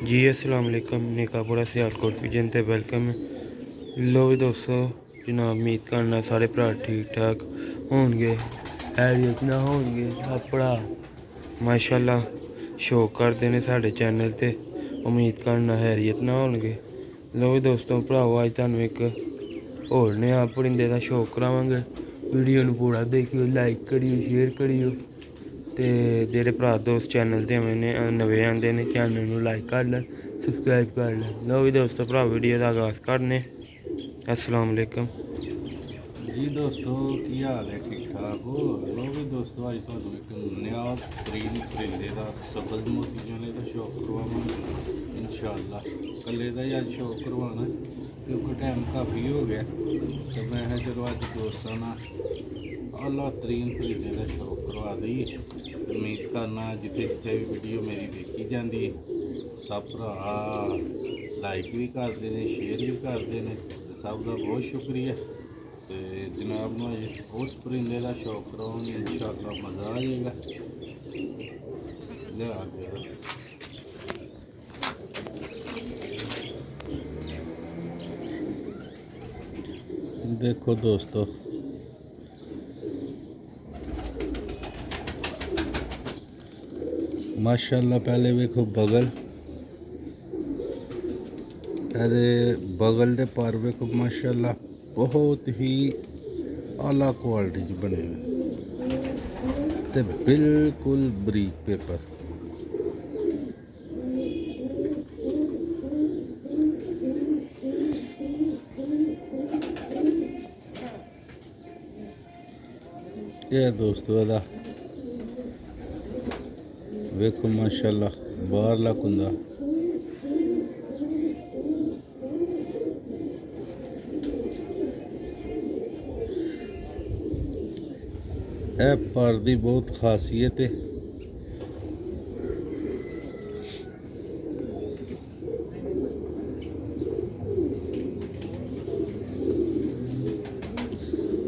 जी अस्सलाम वालेकुम। निकापुरा सियालकोट विजन ते वेलकम। लो भी दोस्तों जनाब, उम्मीद करना सारे भरा ठीक ठाक होंगे, हैरियत ना होंगे। अपना माशाल्लाह शौक करते हैं साढ़े चैनल ते, उम्मीद करना हैरियत ना होंगे। लो भी दोस्तों भराओ, अज तुहानू एक होर नया परिंदे का शौक करावांगे। वीडियो नू पूरा देखियो, लाइक करियो, शेयर करियो। ते जेह्ड़े भरा दोस्त चैनल ते नवे आंदे ने, चैनल नू लाइक कर लैन, सबसक्राइब कर लैन। लो भी दोस्तों भरा वीडियो का आगाज़ करने। अस्सलाम वालेकुम जी दोस्तों, की हाल है? ठीक ठाक हो? लो भी दोस्तों, अज तुहानू एक नया तरीन परिंदे का सब्ज़ मोती जाने का शौक करवावांगे इंशाअल्लाह। कल्ले का ही अज शौक करवाना क्योंकि टाइम काफ़ी हो गया, तो मैं चलो अज दोस्तों ना आला तरीन परिंदे का शौक करवा दी। उम्मीद करना जिथे जिथे भी वीडियो मेरी देखी जाती है, सब भरा लाइक भी करते हैं, शेयर भी करते हैं, सब का बहुत शुक्रिया। तो जनाब नू अज उस परिंदे का शौक कराओगे, इंशाअल्लाह मज़ा आ जाएगा। लिया के देखो दोस्तों, माशाल्लाह पहले वेखो बगल, बगल के पर वेखो माशाल्लाह बहुत ही आला क्वालिटी च बने हुए ते बिल्कुल बरीक पेपर। यह दोस्तों एदा वेखो माशाल्लाह बाहरला कुंदा, यह पर दी बहुत खासियत है।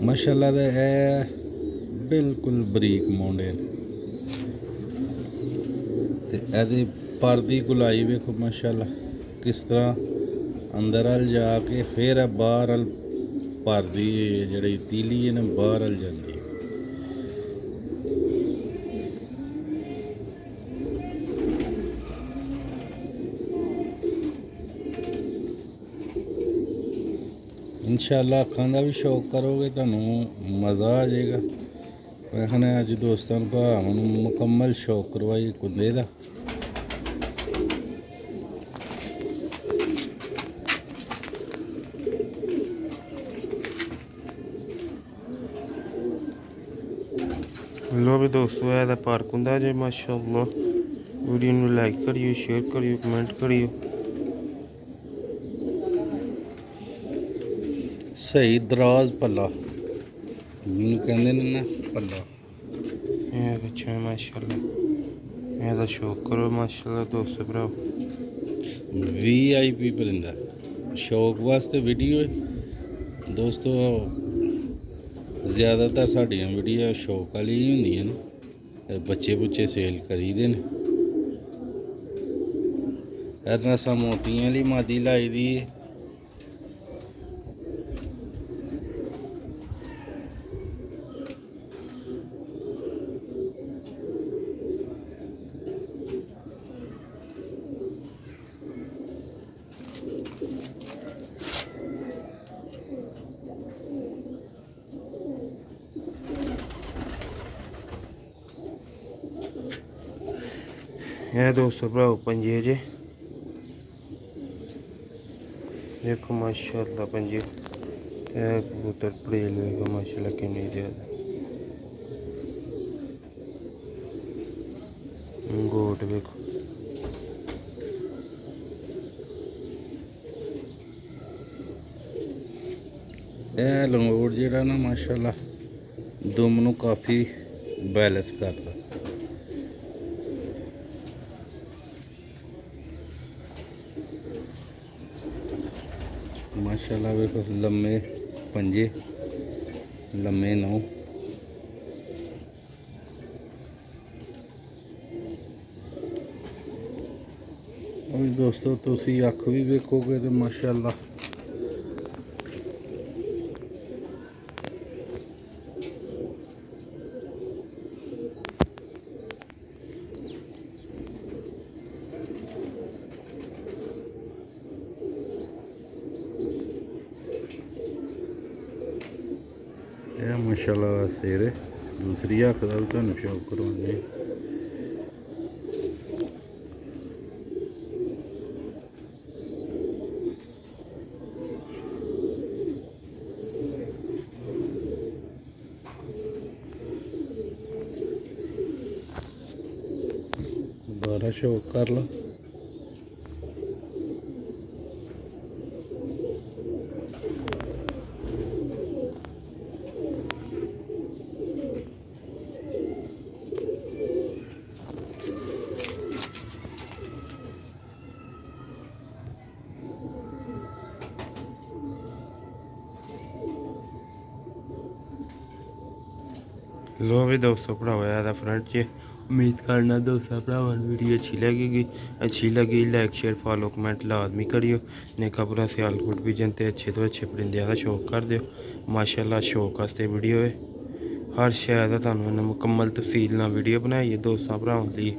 माशाल्लाह दे है बिल्कुल बरीक मोंडे ते एदी पर दी गुलाई वेखो माशाल्लाह किस तरह अंदर अल जाके फिर बाहर अल पर दी जिहड़ी तीली है ना बाहर अल जाती है। इंशाअल्लाह अखां का भी शौक करोगे तो मज़ा आ जाएगा। मैं अज दोस्तों भरावां नूं मुकम्मल शौक करवाई कुंदे का। लो भी दोस्तों है पार्क होंगे जे माशाअल्लाह। वीडियो नू लाइक करियो, शेयर करियो, कमेंट करियो। सही दराज पल्ला मैनू कहते ने ना पल्ला। अच्छा माशाल्लाह, ऐसा शौक करो माशाल्लाह दोस्तों भराओ। VIP परिंदा शौक वास्ते वीडियो है दोस्तों। ज़्यादातर साड़ियाँ वीडियो शौक वाली ही होंदियां ने, बच्चे बुच्चे सेल करी दे ने। असा मोतियां आह्ली मादी लाई दी है। है दोस्तों भराओ पंजे जे देखो माशाल्लाह पंजे। कबूतर पड़ेल देखो माशाल्लाह कितनी ज़्यादा। गोट देखो, यह लंगोट जिहड़ा ना माशाल्लाह दुम नूं काफ़ी बैलेंस करता। माशाल्लाह वेखो लम्मे पंजे, लम्मे नौ। ਉਹ ਦੋਸਤੋ ਤੁਸੀਂ ਅੱਖ ਵੀ ਵੇਖੋਗੇ ਤੇ ਮਾਸ਼ਾਅੱਲਾ ਇਹ ਮਾਸ਼ਾਅੱਲਾ ਸਿਰ ਹੈ। ਦੂਸਰੀ ਅੱਖ ਦਾ ਵੀ ਤੁਹਾਨੂੰ ਸ਼ੌਕ ਕਰਵਾਉਂਦੇ ਹਾਂ। ਦੁਬਾਰਾ ਸ਼ੌਕ ਕਰ ਲਓ। लो भी दोस्तों भरावा ज़्यादा फ्रंट च उम्मीद करना दोस्तों भरावा वीडियो अच्छी लगी लाइक शेयर फॉलो कमेंट लाजमी करियो। नेका पूरा सियालकोट विजन ते अच्छे तो अच्छे परिंदे का शौक कर दियो। माशाल्लाह शौक वास्ते वीडियो है। हर शय का तुहानूं मुकम्मल तफसील नाल वीडियो बनाई है दोस्तों भरावां लई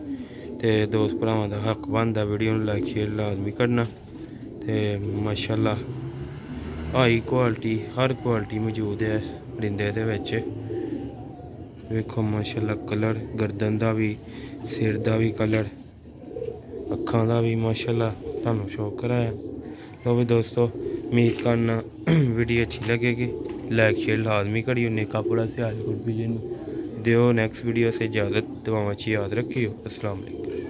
ते दोस्त भरावां दा हक बनदा वीडियो नूं लाइक शेयर लाजमी करना। ते माशाल्लाह हाई क्वालिटी हर क्वालिटी मौजूद है परिंदे दे विच। वेखो माशाल्लाह कलर गर्दन का भी सिर का भी कलर अखां का भी माशाल्लाह तुहानूं शौक कराया। लो भी दोस्तों उम्मीद करना वीडियो अच्छी लगेगी लाइक शेयर लाजमी करियो। नेकापुरा सियालकोट विजन दियो। नेक्स्ट वीडियो से इजाज़त दुआवां च याद रखियो। अस्सलाम वालेकुम।